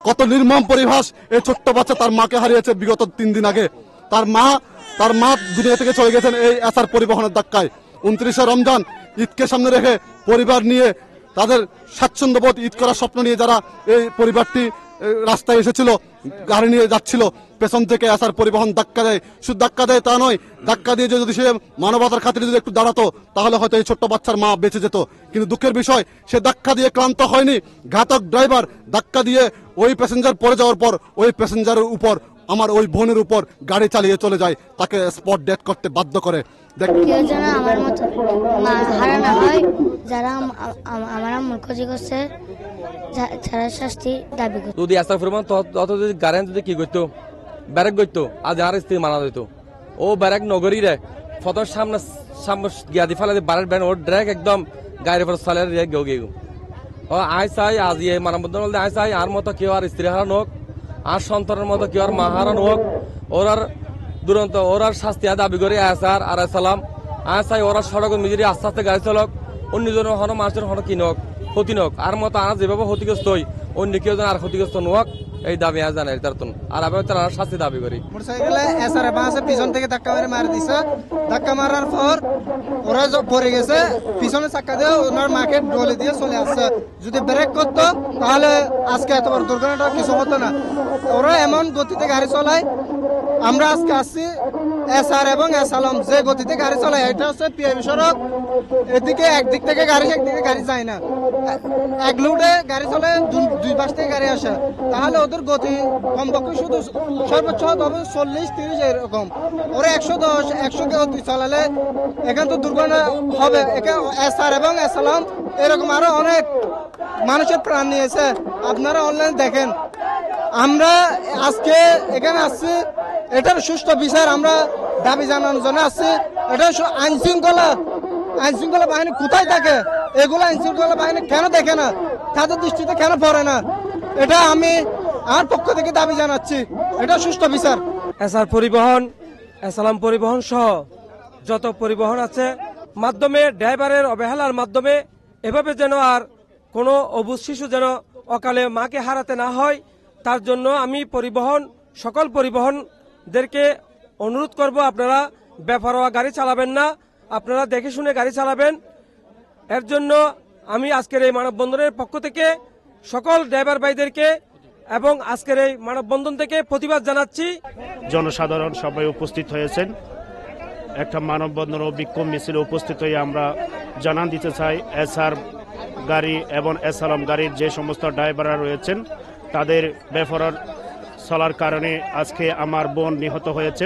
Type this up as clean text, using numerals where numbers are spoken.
কত নির্মম পরিভাষ। এই ছোট্ট বাচ্চা তার মাকে হারিয়েছে বিগত 3 দিন আগে। তার মা দুনিয়া থেকে চলে গেছেন এই এসআর পরিবহনের ধাক্কায়। 29শে রমজান ঈদকে সামনে রেখে পরিবার নিয়ে তাদের স্বাচ্ছন্দ্যবোধ ঈদ করার স্বপ্ন নিয়ে যারা এই পরিবারটি রাস্তায় এসেছিল, গাড়ি নিয়ে যাচ্ছিল, পেছন থেকে এসআর পরিবহন ধাক্কা দেয়। শুধু ধাক্কা দেয় তা নয়, ধাক্কা দিয়ে যদি সে মানবতার খাতিরে যদি একটু দাঁড়াতো তাহলে হয়তো এই ছোট্ট বাচ্চার মা বেঁচে যেত। কিন্তু দুঃখের বিষয়, সে ধাক্কা দিয়ে ক্লান্ত হয়নি। ঘাতক ড্রাইভার ধাক্কা দিয়ে ওই প্যাসেঞ্জার পড়ে যাওয়ার পর ওই প্যাসেঞ্জারের উপর, আমার ওই বোনের উপর গাড়ি চালিয়ে চলে যায়, তাকে স্পট ডেথ করতে বাধ্য করে। কেউ যেন আমার মতো হারানো হয়, যারা আমার আম্মুর ক্ষতি করছে, যারা শাস্তি দাবি করছে। যদি এসআর পরিবহন তত যদি গাড়ি যদি কি করতো, ব্যারেক করতো, আজ আর স্ত্রী মানা দিত। ও ব্যারেক নগরী রে ফটোর সামনে গিয়া দি ফেলে বারের ব্যান ওর ড্রেক একদম গাড়ির উপর চালে গেও গেও। ও আয় চাই আজ ইয়ে মানবন্ধন বলতে আয় চাই আর মতো কেউ আর স্ত্রী হারানো হোক, আর সন্তানের মতো কেউ আর মা হারানো হোক। ওর আর দুরন্ত ওর আর শাস্তি দাবি করে এসআর আর সালাম আয় চাই ওরা সড়ক মিজিরি আস্তে আস্তে গাড়ি চালক, অন্যজনের হন মানুষের হন কি নক ক্ষতি নক, আর মতো আর যেভাবে ক্ষতিগ্রস্ত হই অন্য কেউ যেন আর ক্ষতিগ্রস্ত নোক, এই দাবি আজ জানাই তার আর আমি তার শাস্তি দাবি করি। মোটরসাইকেলে এসআর বাসে পিছন থেকে ধাক্কা মেরে মারি দিছে। ধাক্কা মারার পর ওরা পড়ে গেছে, পিছনে চাক্কা দিয়ে ওনার মাকে ডলে দিয়ে চলে আসছে। যদি ব্রেক করতো তাহলে আজকে এত বড় দুর্ঘটনাটা কিছু হতো না। ওরা এমন গতিতে গাড়ি চলায়। আমরা আজকে আসছি এসআর এবং এসালম যে গতিতে গাড়ি চলায়, এটা হচ্ছে পিআইবি সড়ক। এদিকে একদিক থেকে গাড়ি একদিকে গাড়ি যায় না, এক লুটে গাড়ি চলে, দুই পাশ থেকে গাড়ি আসে। তাহলে ওদের গতি কমপক্ষে শুধু সর্বোচ্চ হবে 40-30 এরকম। ওরা 110 100 গতি চালালে এখান তো দুর্ঘটনা হবে। এসআর এবং এসালাম এরকম আরো অনেক মানুষের প্রাণ নিয়েছে, আপনারা অনলাইন দেখেন। আমরা আজকে এখানে আসছি, এটার সুষ্ঠু বিচার আমরা দাবি জানানোর জন্য আসছি। এটা আইন শৃঙ্খলা বাহিনী কোথায় থাকে? এগুলো আইন শৃঙ্খলা বাহিনী কেন দেখে না? তাদের দৃষ্টিতে কেন পড়ে না? এটা আমি আমার পক্ষ থেকে দাবি জানাচ্ছি, এটা সুষ্ঠু বিচার। এসআর পরিবহন, এসালাম পরিবহন সহ যত পরিবহন আছে মাধ্যমে ড্রাইভারের অবহেলার মাধ্যমে এভাবে যেন আর কোনো অবুঝ শিশু যেন অকালে মাকে হারাতে না হয়, তার জন্য আমি সকল পরিবহনদেরকে অনুরোধ করব, আপনারা বেপরোয়া গাড়ি চালাবেন না, আপনারা দেখে শুনে গাড়ি চালাবেন। এর জন্য আমি আজকের এই মানববন্ধনের পক্ষ থেকে সকল ড্রাইভার ভাইদেরকে এবং আজকের এই মানববন্ধন থেকে প্রতিবাদ জানাচ্ছি। জনসাধারণ সবাই উপস্থিত হয়েছেন। একটা মানববন্ধন ও বিক্ষোভ মিছিলে উপস্থিত হয়ে আমরা জানান দিতে চাই, এসআর গাড়ি এবং এসালাম গাড়ির যে সমস্ত ড্রাইভাররা রয়েছেন তাদের বেপরোয়া চলার কারণে আজকে আমার বোন নিহত হয়েছেন।